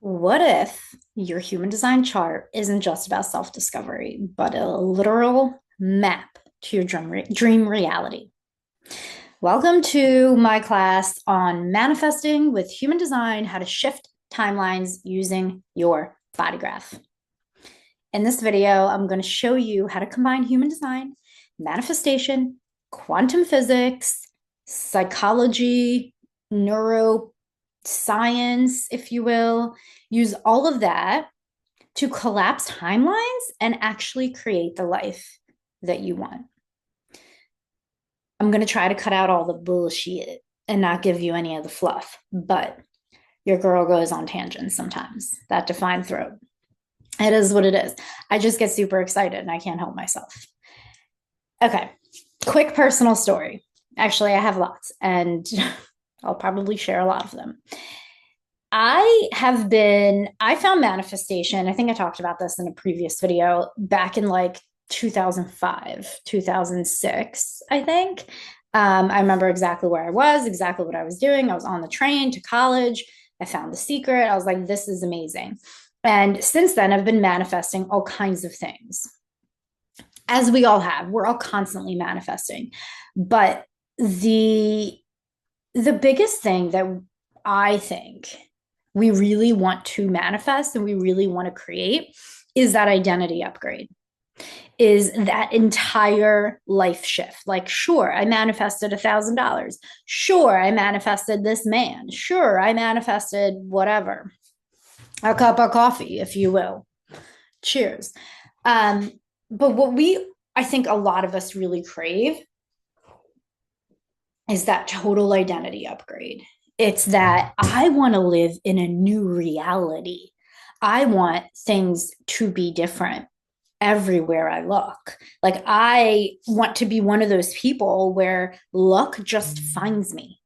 What if your human design chart isn't just about self discovery, but a literal map to your dream reality? Welcome to my class on manifesting with human design, how to shift timelines using your body graph. In this video, I'm going to show you how to combine human design, manifestation, quantum physics, psychology, neuroscience, if you will, use all of that to collapse timelines and actually create the life that you want. I'm going to try to cut out all the bullshit and not give you any of the fluff, but your girl goes on tangents sometimes. That defined throat. It is what it is. I just get super excited and I can't help myself. Okay, quick personal story. Actually, I have lots and I'll probably share a lot of them. I found manifestation. I think I talked about this in a previous video back in like 2005, 2006, I think. I remember exactly where I was, exactly what I was doing. I was on the train to college. I found the secret. I was like, this is amazing. And since then, I've been manifesting all kinds of things, as we all have. We're all constantly manifesting. But the the biggest thing that I think we really want to manifest and we really want to create is that identity upgrade, is that entire life shift. Like, sure, I manifested $1,000. Sure, I manifested this man. Sure, I manifested whatever, a cup of coffee, if you will. Cheers. Um, but I think a lot of us really crave is that total identity upgrade. It's that I want to live in a new reality. I want things to be different everywhere I look. Like, I want to be one of those people where luck just finds me.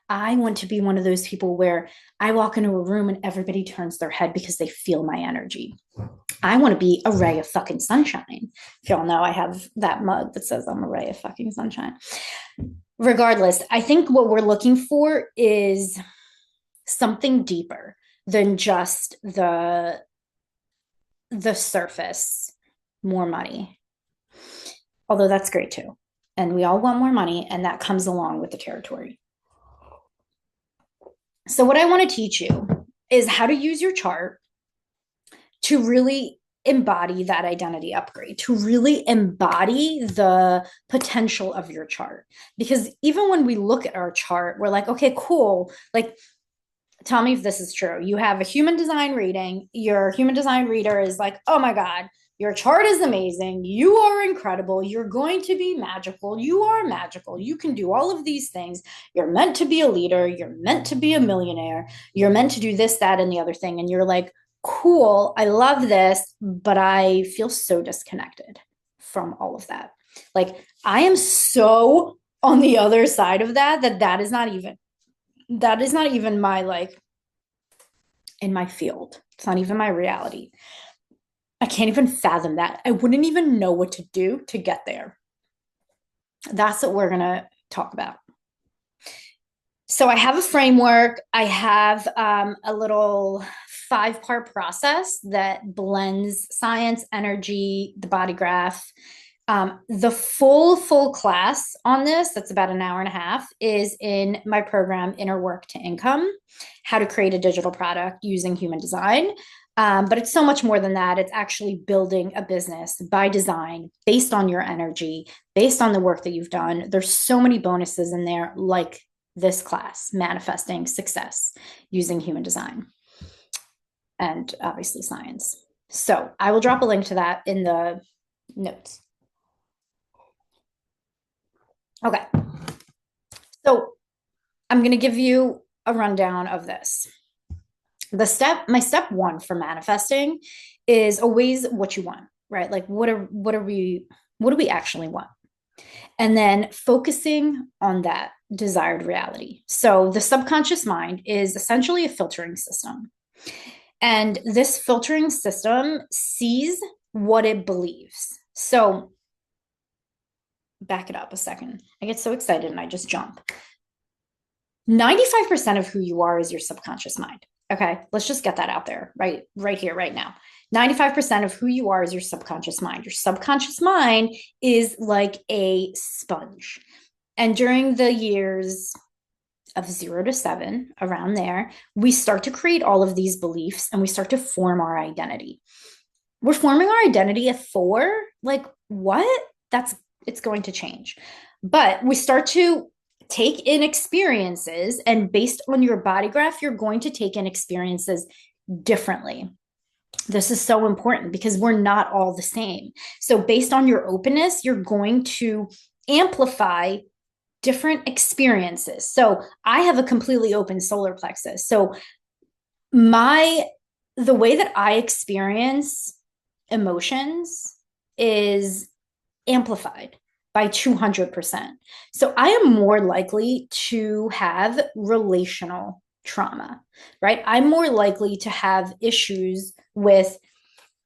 I want to be one of those people where I walk into a room and everybody turns their head because they feel my energy. I want to be a ray of fucking sunshine. If y'all know, I have that mug that says I'm a ray of fucking sunshine. Regardless, I think what we're looking for is something deeper than just the surface. More money, although that's great too, and we all want more money, and that comes along with the territory. So what I want to teach you is how to use your chart to really embody that identity upgrade, to really embody the potential of your chart. Because even when we look at our chart, we're like, okay, cool. Like, tell me if this is true. You have a human design reading. Your human design reader is like, oh my God, your chart is amazing. You are incredible. You're going to be magical. You are magical. You can do all of these things. You're meant to be a leader. You're meant to be a millionaire. You're meant to do this, that, and the other thing. And you're like, cool, I love this, but I feel so disconnected from all of that. Like, I am so on the other side of that is not even my, like, in my field. It's not even my reality. I can't even fathom that. I wouldn't even know what to do to get there. That's what we're going to talk about. So I have a framework. I have a little 5-part process that blends science, energy, the body graph. The full class on this, that's about an hour and a half, is in my program, Inner Work to Income, how to create a digital product using human design. But it's so much more than that. It's actually building a business by design, based on your energy, based on the work that you've done. There's so many bonuses in there, like this class, manifesting success using human design and obviously science. So I will drop a link to that in the notes. Okay. So I'm going to give you a rundown of this. My step one for manifesting is always what you want, right? Like, what do we actually want? And then focusing on that desired reality. So the subconscious mind is essentially a filtering system. And this filtering system sees what it believes. So back it up a second. I get so excited and I just jump. 95% of who you are is your subconscious mind. Okay, let's just get that out there, right here, right now. 95% of who you are is your subconscious mind. Your subconscious mind is like a sponge. And during the years of 0 to 7, around there, we start to create all of these beliefs and we start to form our identity. We're forming our identity at 4. Like, what? It's going to change. But we start to take in experiences, and based on your body graph, you're going to take in experiences differently. This is so important because we're not all the same. So, based on your openness, you're going to amplify different experiences. So, I have a completely open solar plexus. So, the way that I experience emotions is amplified by 200%. So I am more likely to have relational trauma, right? I'm more likely to have issues with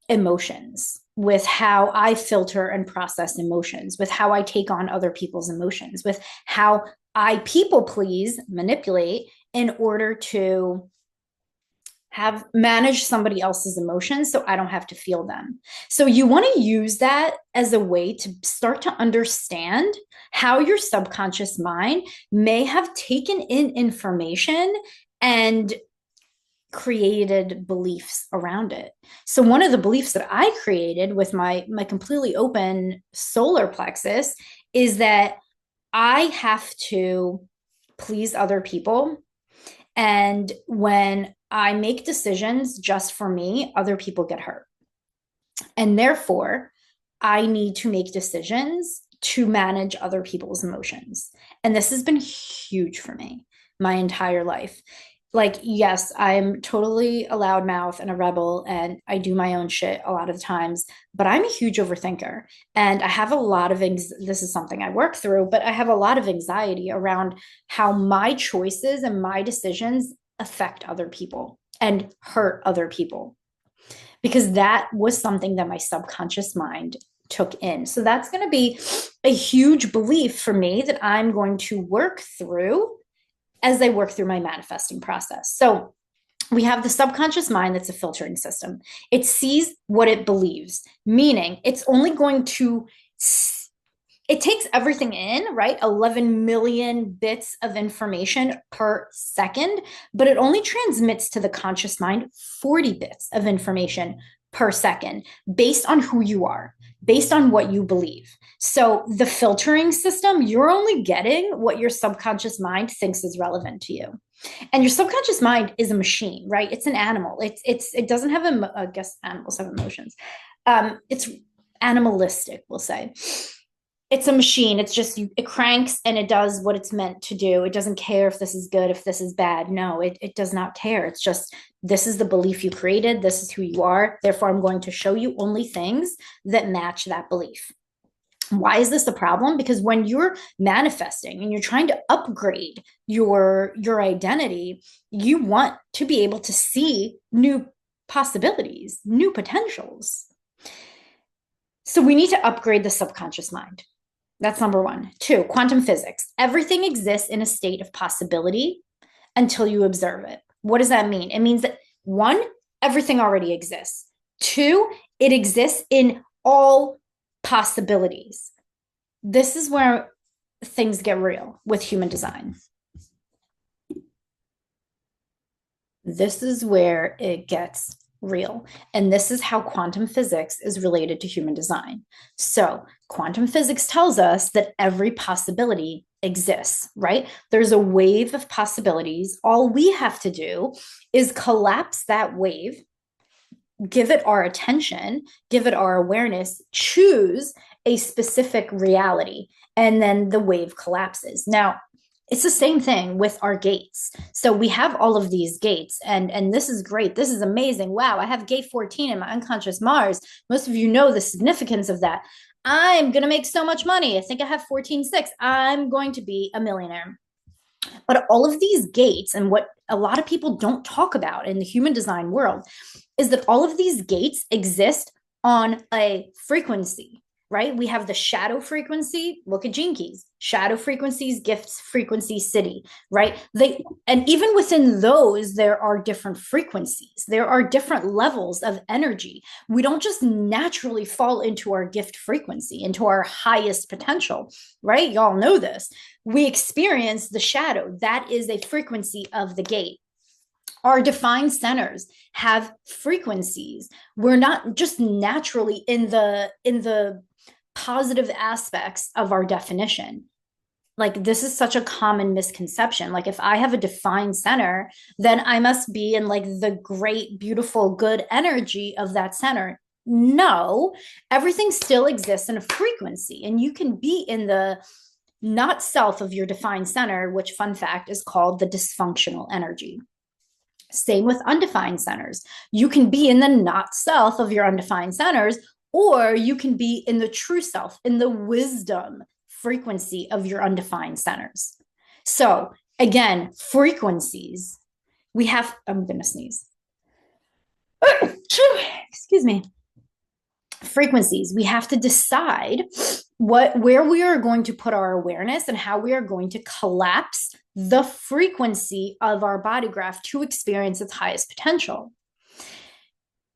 emotions, with how I filter and process emotions, with how I take on other people's emotions, with how I people please, manipulate in order to have managed somebody else's emotions so I don't have to feel them. So you want to use that as a way to start to understand how your subconscious mind may have taken in information and created beliefs around it. So one of the beliefs that I created with my completely open solar plexus is that I have to please other people, and when I make decisions just for me, other people get hurt. And therefore, I need to make decisions to manage other people's emotions. And this has been huge for me my entire life. Like, yes, I'm totally a loudmouth and a rebel, and I do my own shit a lot of times, but I'm a huge overthinker. And I have a lot of, this is something I work through, but I have a lot of anxiety around how my choices and my decisions affect other people and hurt other people, because that was something that my subconscious mind took in. So that's going to be a huge belief for me that I'm going to work through as I work through my manifesting process. So we have the subconscious mind that's a filtering system. It sees what it believes, meaning it's only going to, it takes everything in, right? 11 million bits of information per second, but it only transmits to the conscious mind 40 bits of information per second based on who you are, based on what you believe. So the filtering system, you're only getting what your subconscious mind thinks is relevant to you. And your subconscious mind is a machine, right? It's an animal. It doesn't have, I guess animals have emotions. It's animalistic, we'll say. It's a machine. It's just, it cranks and it does what it's meant to do. It doesn't care if this is good, if this is bad. No, it does not care. It's just, this is the belief you created. This is who you are. Therefore, I'm going to show you only things that match that belief. Why is this a problem? Because when you're manifesting and you're trying to upgrade your identity, you want to be able to see new possibilities, new potentials. So we need to upgrade the subconscious mind. That's number 1. 2, quantum physics. Everything exists in a state of possibility until you observe it. What does that mean? It means that 1, everything already exists. 2, it exists in all possibilities. This is where things get real with human design. This is where it gets real. And this is how quantum physics is related to human design. So quantum physics tells us that every possibility exists, right? There's a wave of possibilities. All we have to do is collapse that wave, give it our attention, give it our awareness, choose a specific reality, and then the wave collapses. Now, it's the same thing with our gates. So we have all of these gates, and this is great. This is amazing. Wow, I have gate 14 in my unconscious Mars. Most of you know the significance of that. I'm going to make so much money. I think I have 14.6. I'm going to be a millionaire. But all of these gates, and what a lot of people don't talk about in the human design world, is that all of these gates exist on a frequency. right? We have the shadow frequency. Look at Gene Keys. Shadow frequencies, gifts frequency, city, right? And even within those, there are different frequencies. There are different levels of energy. We don't just naturally fall into our gift frequency, into our highest potential, right? Y'all know this. We experience the shadow. That is a frequency of the gate. Our defined centers have frequencies. We're not just naturally in the positive aspects of our definition. Like, this is such a common misconception. Like, if I have a defined center, then I must be in like the great, beautiful, good energy of that center. No, everything still exists in a frequency, and you can be in the not self of your defined center, which, fun fact, is called the dysfunctional energy. Same with undefined centers. You can be in the not self of your undefined centers, or you can be in the true self, in the wisdom frequency of your undefined centers. So again, frequencies. We have, I'm going to sneeze. Excuse me. Frequencies. We have to decide where we are going to put our awareness and how we are going to collapse the frequency of our body graph to experience its highest potential.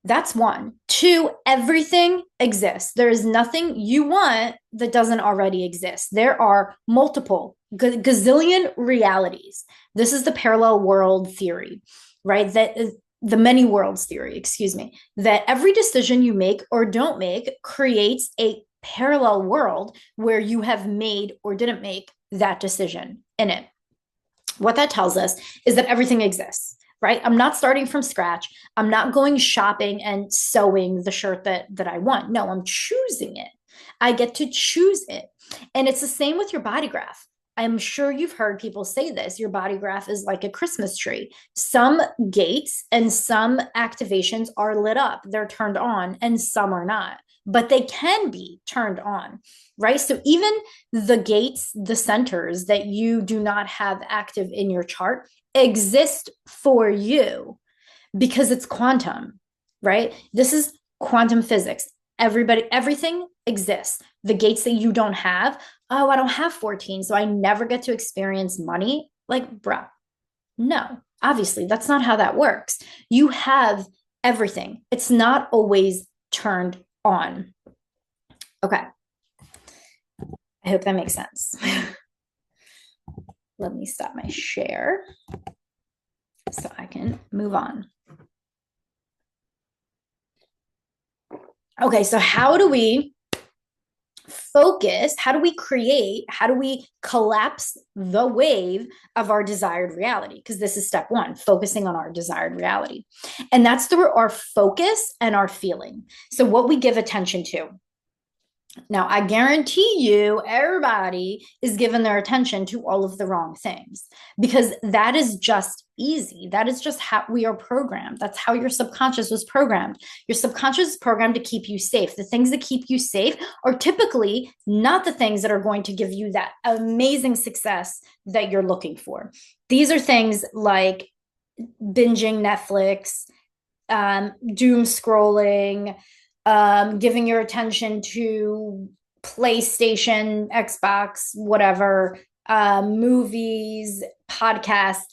That's one. Two, everything exists. There is nothing you want that doesn't already exist. There are multiple gazillion realities. This is the parallel world theory, right? That is the many worlds theory, excuse me, that every decision you make or don't make creates a parallel world where you have made or didn't make that decision in it. What that tells us is that everything exists, right? I'm not starting from scratch. I'm not going shopping and sewing the shirt that I want. No, I'm choosing it. I get to choose it. And it's the same with your body graph. I'm sure you've heard people say this. Your body graph is like a Christmas tree. Some gates and some activations are lit up. They're turned on, and some are not, but they can be turned on, right? So even the gates, the centers that you do not have active in your chart exist for you because it's quantum, right? This is quantum physics. Everything exists. The gates that you don't have, oh, I don't have 14, so I never get to experience money. Like, bruh, no, obviously, that's not how that works. You have everything. It's not always turned on. Okay. I hope that makes sense. Let me stop my share so I can move on. Okay, so how do we focus? How do we create? How do we collapse the wave of our desired reality? Because this is step one, focusing on our desired reality. And that's through our focus and our feeling. So what we give attention to. Now, I guarantee you, everybody is given their attention to all of the wrong things, because that is just easy. That is just how we are programmed. That's how your subconscious was programmed. Your subconscious is programmed to keep you safe. The things that keep you safe are typically not the things that are going to give you that amazing success that you're looking for. These are things like binging Netflix, doom scrolling, giving your attention to PlayStation, Xbox, whatever, movies, podcasts,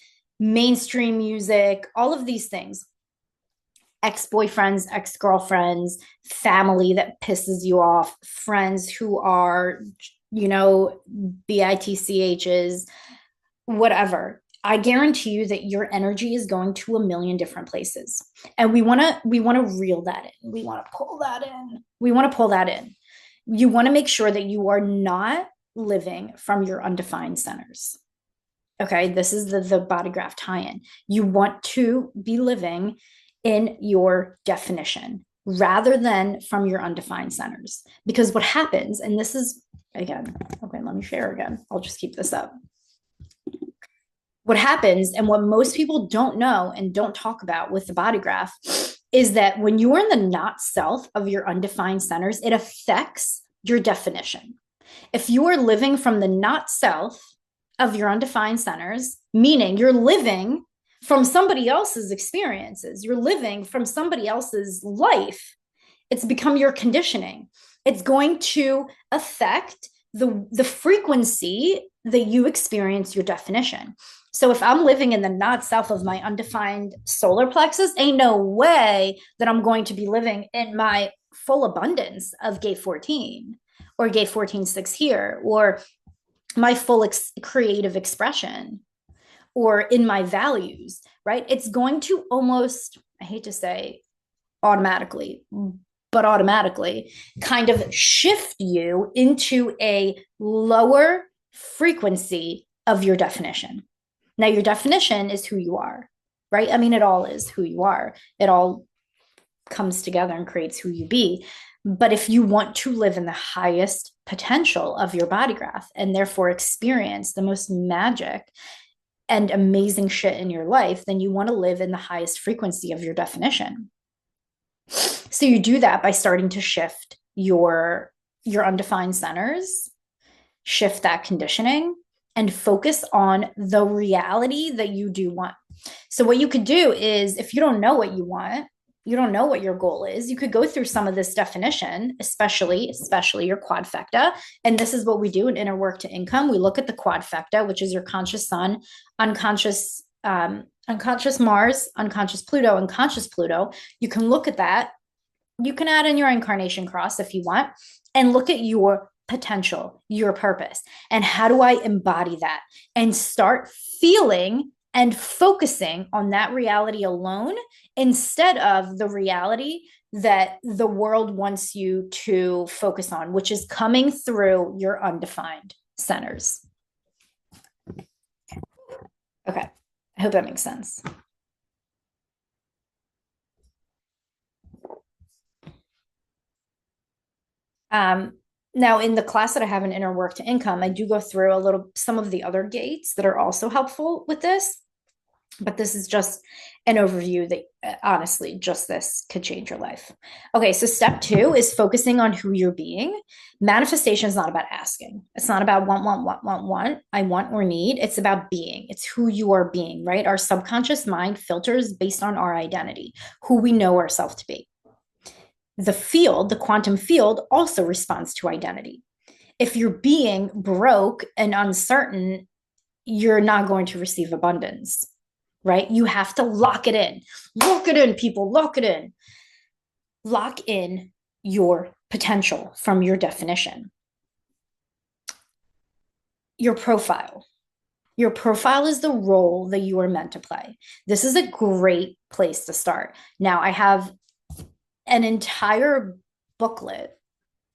mainstream music, all of these things. Ex-boyfriends, ex-girlfriends, family that pisses you off, friends who are, bitchs, whatever. I guarantee you that your energy is going to a million different places. And we want to reel that in. We want to pull that in. You want to make sure that you are not living from your undefined centers. Okay, this is the Bodygraph tie-in. You want to be living in your definition rather than from your undefined centers. Because what happens, and this is, again, okay, let me share again. I'll just keep this up. What happens, and what most people don't know and don't talk about with the body graph, is that when you are in the not self of your undefined centers, it affects your definition. If you are living from the not self of your undefined centers, meaning you're living from somebody else's experiences, you're living from somebody else's life, It's become your conditioning. It's going to affect the frequency that you experience your definition. So if I'm living in the not self of my undefined solar plexus, ain't no way that I'm going to be living in my full abundance of gate 14 or gate 14.6 here, or my full creative expression, or in my values, right? It's going to almost, I hate to say automatically, but automatically kind of shift you into a lower frequency of your definition. Now, your definition is who you are, right? I mean, it all is who you are. It all comes together and creates who you be. But if you want to live in the highest potential of your body graph and therefore experience the most magic and amazing shit in your life, then you want to live in the highest frequency of your definition. So you do that by starting to shift your undefined centers, shift that conditioning, and focus on the reality that you do want. So what you could do is, if you don't know what you want, you don't know what your goal is, you could go through some of this definition, especially your quadfecta. And this is what we do in inner work to income. We look at the quadfecta, which is your conscious sun, unconscious Mars, unconscious Pluto, and conscious Pluto. You can look at that. You can add in your incarnation cross if you want, and look at your potential, your purpose, and how do I embody that, and start feeling and focusing on that reality alone instead of the reality that the world wants you to focus on, which is coming through your undefined centers. Okay, I hope that makes sense. Now, in the class that I have in inner work to income, I do go through some of the other gates that are also helpful with this. But this is just an overview that honestly, just this could change your life. Okay, so step 2 is focusing on who you're being. Manifestation is not about asking. It's not about want, I want or need. It's about being. It's who you are being, right? Our subconscious mind filters based on our identity, who we know ourselves to be. The quantum field, also responds to identity. If you're being broke and uncertain, you're not going to receive abundance, right? You have to lock it in. Lock it in, people, lock it in. Lock in your potential from your definition. Your profile. Your profile is the role that you are meant to play. This is a great place to start. Now, I have an entire booklet,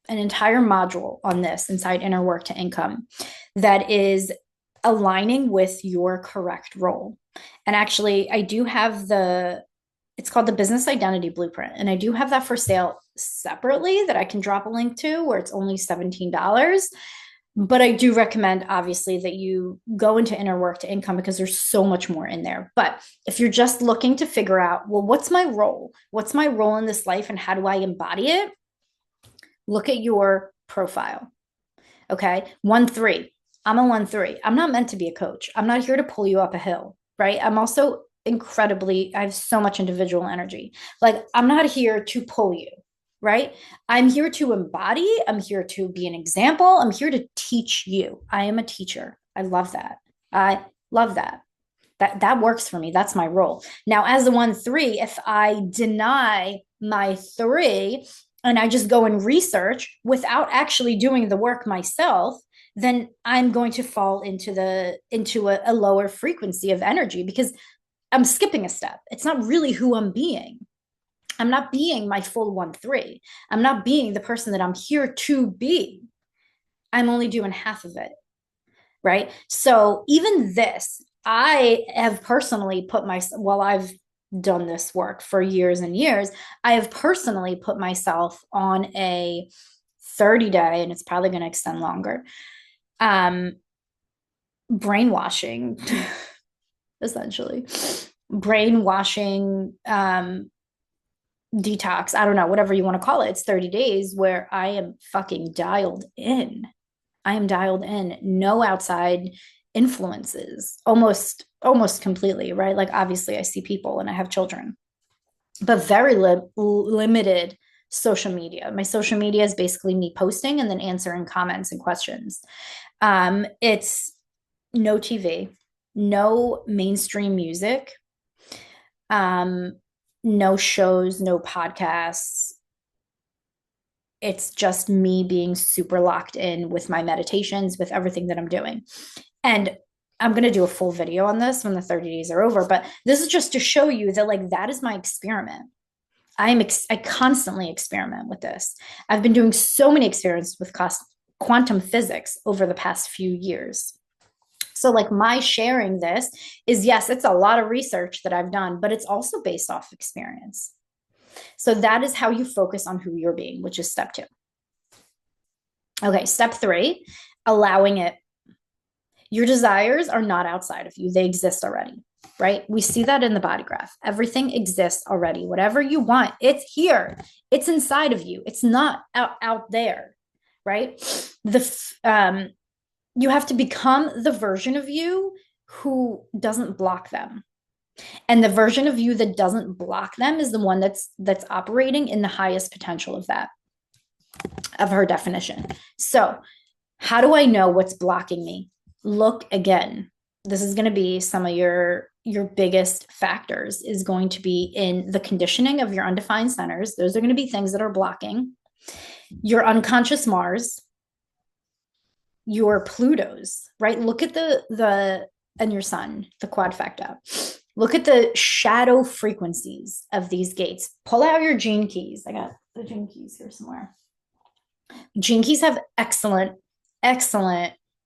an entire module on this inside Inner Work to Income that is aligning with your correct role. And actually, I do have it's called the Business Identity Blueprint. And I do have that for sale separately that I can drop a link to, where it's only $17. But I do recommend, obviously, that you go into Inner Work to Income because there's so much more in there. But if you're just looking to figure out, well, what's my role? What's my role in this life and how do I embody it? Look at your profile. Okay. 1-3. I'm a 1-3. I'm not meant to be a coach. I'm not here to pull you up a hill, right? I'm also I have so much individual energy. Like, I'm not here to pull you, right? I'm here to embody. I'm here to be an example. I'm here to teach you. I am a teacher. I love that. I love that. That works for me. That's my role. Now, as a 1-3, if I deny my 3 and I just go and research without actually doing the work myself, then I'm going to fall into a lower frequency of energy because I'm skipping a step. It's not really who I'm being. I'm not being my full 1-3. I'm not being the person that I'm here to be. I'm only doing half of it, right? So even this, I have personally while I've done this work for years and years, I have personally put myself on a 30-day, and it's probably going to extend longer, brainwashing, essentially. Brainwashing detox. I don't know, whatever you want to call it. It's 30 days where I am fucking dialed in. I am dialed in. No outside influences, almost completely, right? Like, obviously I see people and I have children, but very limited social media. My social media is basically me posting and then answering comments and questions. It's no TV, no mainstream music, um, no shows, no podcasts. It's just me being super locked in with my meditations, with everything that I'm doing. And I'm going to do a full video on this when the 30 days are over, but this is just to show you that like that is my experiment. I constantly experiment with this. I've been doing so many experiments with quantum physics over the past few years. So like my sharing this is, yes, it's a lot of research that I've done, but it's also based off experience. So that is how you focus on who you're being, which is step 2. Okay, step 3, allowing it. Your desires are not outside of you. They exist already, right? We see that in the body graph. Everything exists already. Whatever you want, it's here. It's inside of you. It's not out there, right? You have to become the version of you who doesn't block them. And the version of you that doesn't block them is the one that's operating in the highest potential of that, of her definition. So how do I know what's blocking me? Look again. This is going to be some of your biggest factors is going to be in the conditioning of your undefined centers. Those are going to be things that are blocking your unconscious Mars, your Plutos, right? Look at the and your sun, the quadfecta. Look at the shadow frequencies of these gates. Pull out your gene keys. I got the gene keys here somewhere. Gene keys have excellent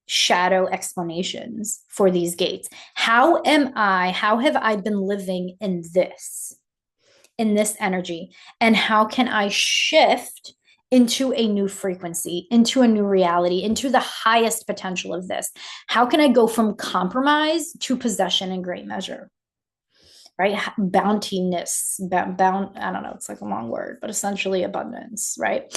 shadow explanations for these gates. How have I been living in this energy? And how can I shift into a new frequency, into a new reality, into the highest potential of this? How can I go from compromise to possession in great measure? Right? Bountiness, I don't know, it's like a long word, but essentially abundance, right?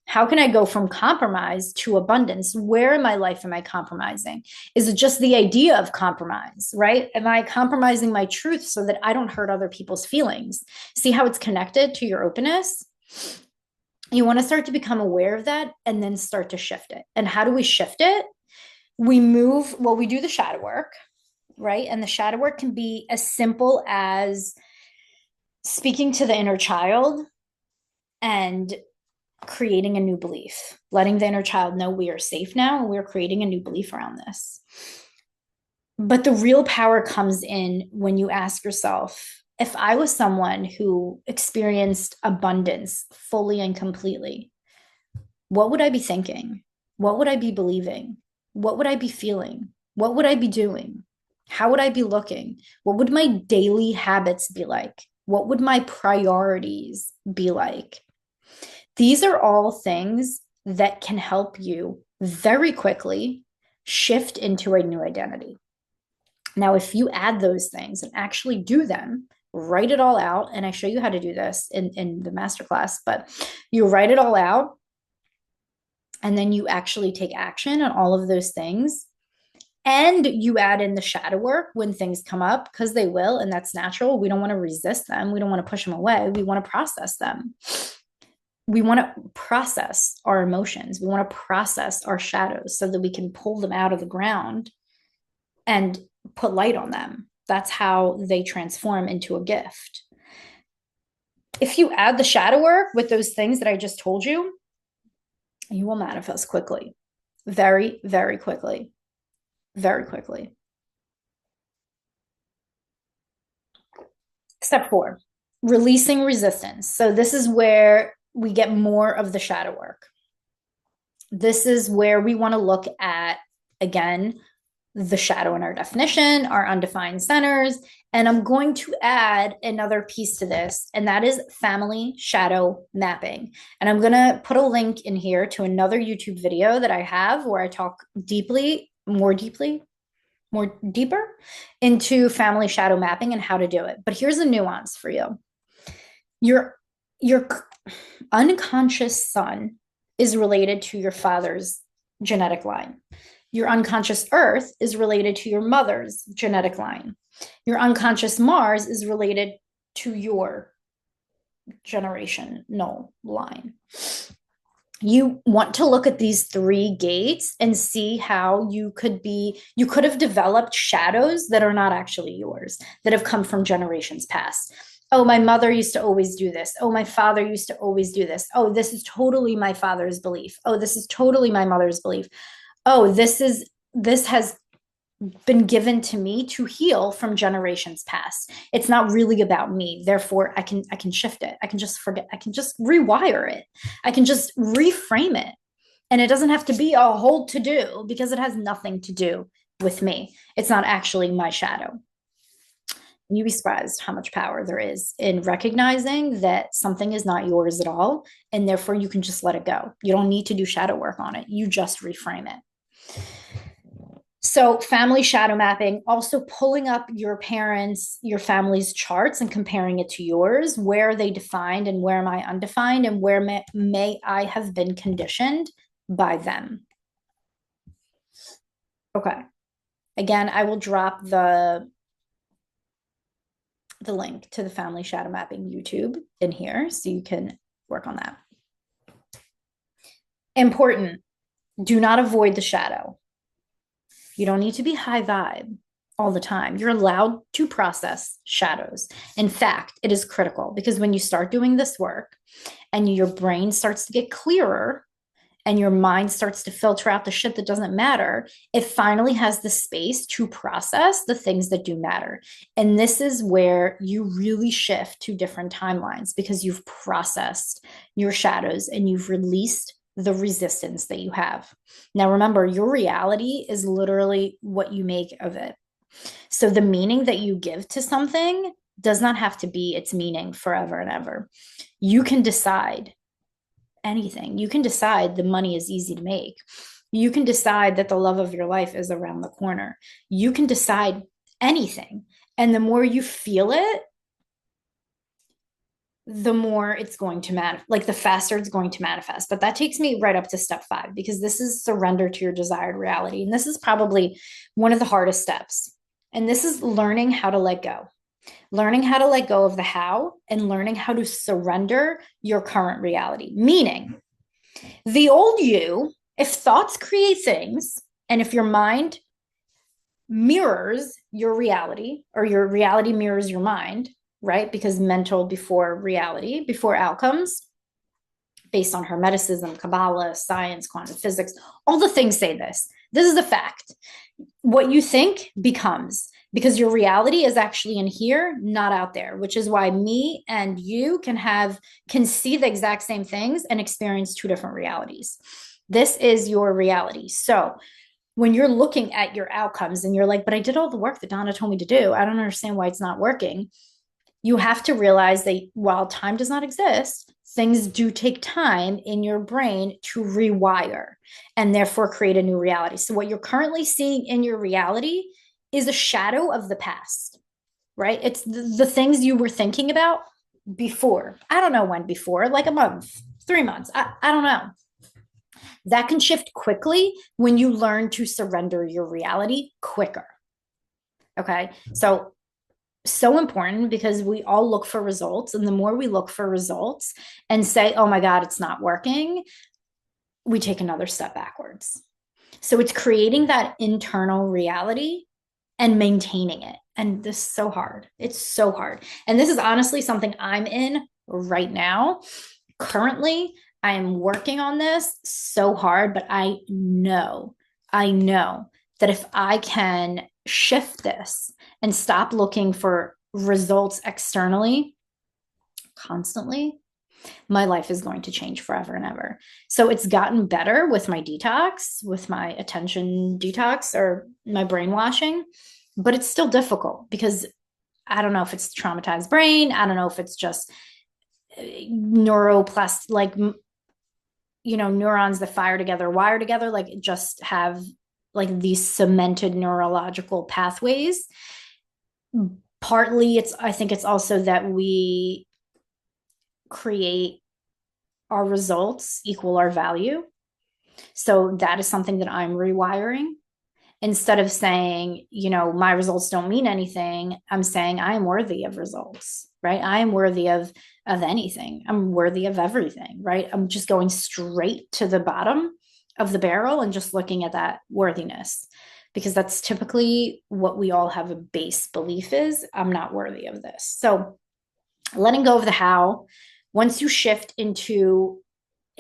How can I go from compromise to abundance? Where in my life am I compromising? Is it just the idea of compromise, right? Am I compromising my truth so that I don't hurt other people's feelings? See how it's connected to your openness? You want to start to become aware of that and then start to shift it. And how do we shift it? We do the shadow work, right? And the shadow work can be as simple as speaking to the inner child and creating a new belief, letting the inner child know we are safe now and we're creating a new belief around this. But the real power comes in when you ask yourself, if I was someone who experienced abundance fully and completely, what would I be thinking? What would I be believing? What would I be feeling? What would I be doing? How would I be looking? What would my daily habits be like? What would my priorities be like? These are all things that can help you very quickly shift into a new identity. Now, if you add those things and actually do them, write it all out, and I show you how to do this in the masterclass, but you write it all out, and then you actually take action on all of those things. And you add in the shadow work when things come up, because they will, and that's natural. We don't want to resist them. We don't want to push them away. We want to process them. We want to process our emotions. We want to process our shadows so that we can pull them out of the ground and put light on them. That's how they transform into a gift. If you add the shadow work with those things that I just told you, you will manifest quickly, very, very quickly. Very quickly. Step 4, releasing resistance. So this is where we get more of the shadow work. This is where we want to look at, again, the shadow in our definition, our undefined centers. And I'm going to add another piece to this, and that is family shadow mapping. And I'm going to put a link in here to another YouTube video that I have where I talk more deeper into family shadow mapping and how to do it. But here's a nuance for you. Your unconscious son is related to your father's genetic line. Your unconscious earth is related to your mother's genetic line. Your unconscious Mars is related to your generational line. You want to look at these three gates and see how you could have developed shadows that are not actually yours, that have come from generations past. Oh, my mother used to always do this. Oh, my father used to always do this. Oh, this is totally my father's belief. Oh, this is totally my mother's belief. Oh, this has been given to me to heal from generations past. It's not really about me. Therefore, I can shift it. I can just forget. I can just rewire it. I can just reframe it. And it doesn't have to be a whole to do because it has nothing to do with me. It's not actually my shadow. You'd be surprised how much power there is in recognizing that something is not yours at all. And therefore, you can just let it go. You don't need to do shadow work on it. You just reframe it. So, family shadow mapping, also pulling up your parents, your family's charts and comparing it to yours. Where are they defined and where am I undefined? And where may I have been conditioned by them? Okay. Again, I will drop the link to the family shadow mapping YouTube in here so you can work on that. Important. Do not avoid the shadow. You don't need to be high vibe all the time. You're allowed to process shadows. In fact, it is critical because when you start doing this work and your brain starts to get clearer and your mind starts to filter out the shit that doesn't matter, it finally has the space to process the things that do matter. And this is where you really shift to different timelines because you've processed your shadows and you've released the resistance that you have. Now, remember, your reality is literally what you make of it. So the meaning that you give to something does not have to be its meaning forever and ever. You can decide anything. You can decide the money is easy to make. You can decide that the love of your life is around the corner. You can decide anything. And the more you feel it, the more it's going to manifest, like the faster it's going to manifest. But that takes me right up to step 5 because this is surrender to your desired reality. And this is probably one of the hardest steps. And this is learning how to let go, learning how to let go of the how and learning how to surrender your current reality. Meaning, the old you, if thoughts create things, and if your mind mirrors your reality or your reality mirrors your mind, right? Because mental before reality, before outcomes, based on Hermeticism, Kabbalah, science, quantum physics, all the things say this. This is a fact. What you think becomes, because your reality is actually in here, not out there, which is why me and you can see the exact same things and experience two different realities. This is your reality. So when you're looking at your outcomes and you're like, but I did all the work that Donna told me to do, I don't understand why it's not working. You have to realize that while time does not exist, things do take time in your brain to rewire and therefore create a new reality. So, what you're currently seeing in your reality is a shadow of the past, right? It's the things you were thinking about before. I don't know when before, like a month, 3 months. I don't know. That can shift quickly when you learn to surrender your reality quicker. Okay. So important because we all look for results. And the more we look for results and say, oh my God, it's not working, we take another step backwards. So it's creating that internal reality and maintaining it. And this is so hard. It's so hard. And this is honestly something I'm in right now. Currently, I am working on this so hard, but I know that if I can shift this and stop looking for results externally constantly, my life is going to change forever and ever. So it's gotten better with my detox, with my attention detox or my brainwashing, but it's still difficult because I don't know if it's traumatized brain. I don't know if it's just neuroplastic, like, neurons that fire together, wire together, like just have like these cemented neurological pathways. Partly I think it's also that we create our results equal our value. So that is something that I'm rewiring. Instead of saying, my results don't mean anything, I'm saying I am worthy of results, right? I am worthy of anything. I'm worthy of everything, right? I'm just going straight to the bottom of the barrel and just looking at that worthiness, because that's typically what we all have a base belief is, I'm not worthy of this. So letting go of the how, once you shift into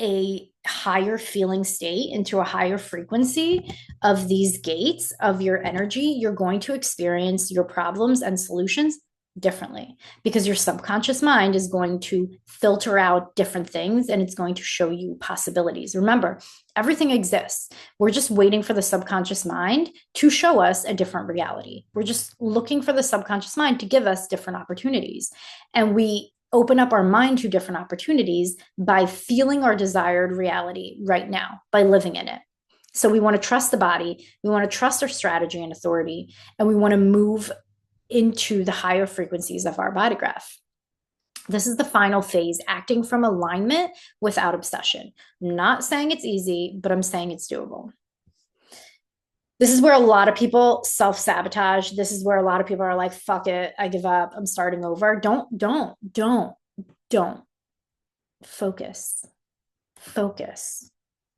a higher feeling state, into a higher frequency of these gates of your energy, you're going to experience your problems and solutions differently, because your subconscious mind is going to filter out different things and it's going to show you possibilities. Remember, everything exists. We're just waiting for the subconscious mind to show us a different reality. We're just looking for the subconscious mind to give us different opportunities. And we open up our mind to different opportunities by feeling our desired reality right now, by living in it. So we want to trust the body, we want to trust our strategy and authority, and we want to move into the higher frequencies of our body graph. This is the final phase, acting from alignment without obsession. I'm not saying it's easy, but I'm saying it's doable. This is where a lot of people self-sabotage. This is where a lot of people are like, fuck it, I give up, I'm starting over. Don't. Focus. Focus.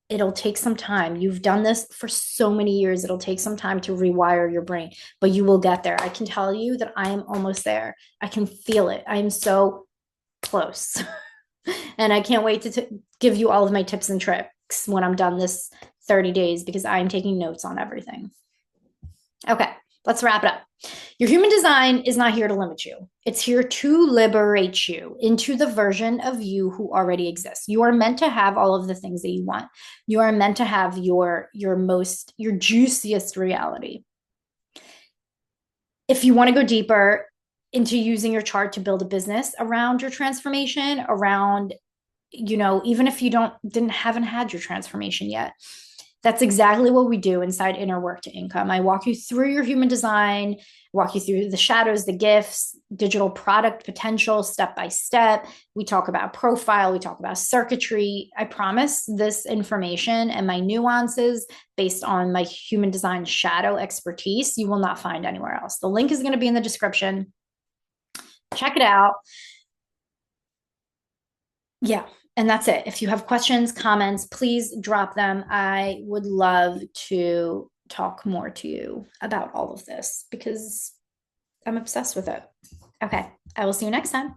It'll take some time. You've done this for so many years. It'll take some time to rewire your brain, but you will get there. I can tell you that I am almost there. I can feel it. I am so close. And I can't wait to give you all of my tips and tricks when I'm done this 30 days, because I'm taking notes on everything. Okay, let's wrap it up. Your human design is not here to limit you. It's here to liberate you into the version of you who already exists. You are meant to have all of the things that you want. You are meant to have your juiciest reality. If you want to go deeper into using your chart to build a business around your transformation, around, even if you haven't had your transformation yet, that's exactly what we do inside Inner Work to Income. I walk you through your human design, walk you through the shadows, the gifts, digital product potential, step by step. We talk about profile, we talk about circuitry. I promise this information and my nuances based on my human design shadow expertise, you will not find anywhere else. The link is going to be in the description. Check it out. Yeah. And that's it. If you have questions, comments, please drop them. I would love to talk more to you about all of this because I'm obsessed with it. Okay. I will see you next time.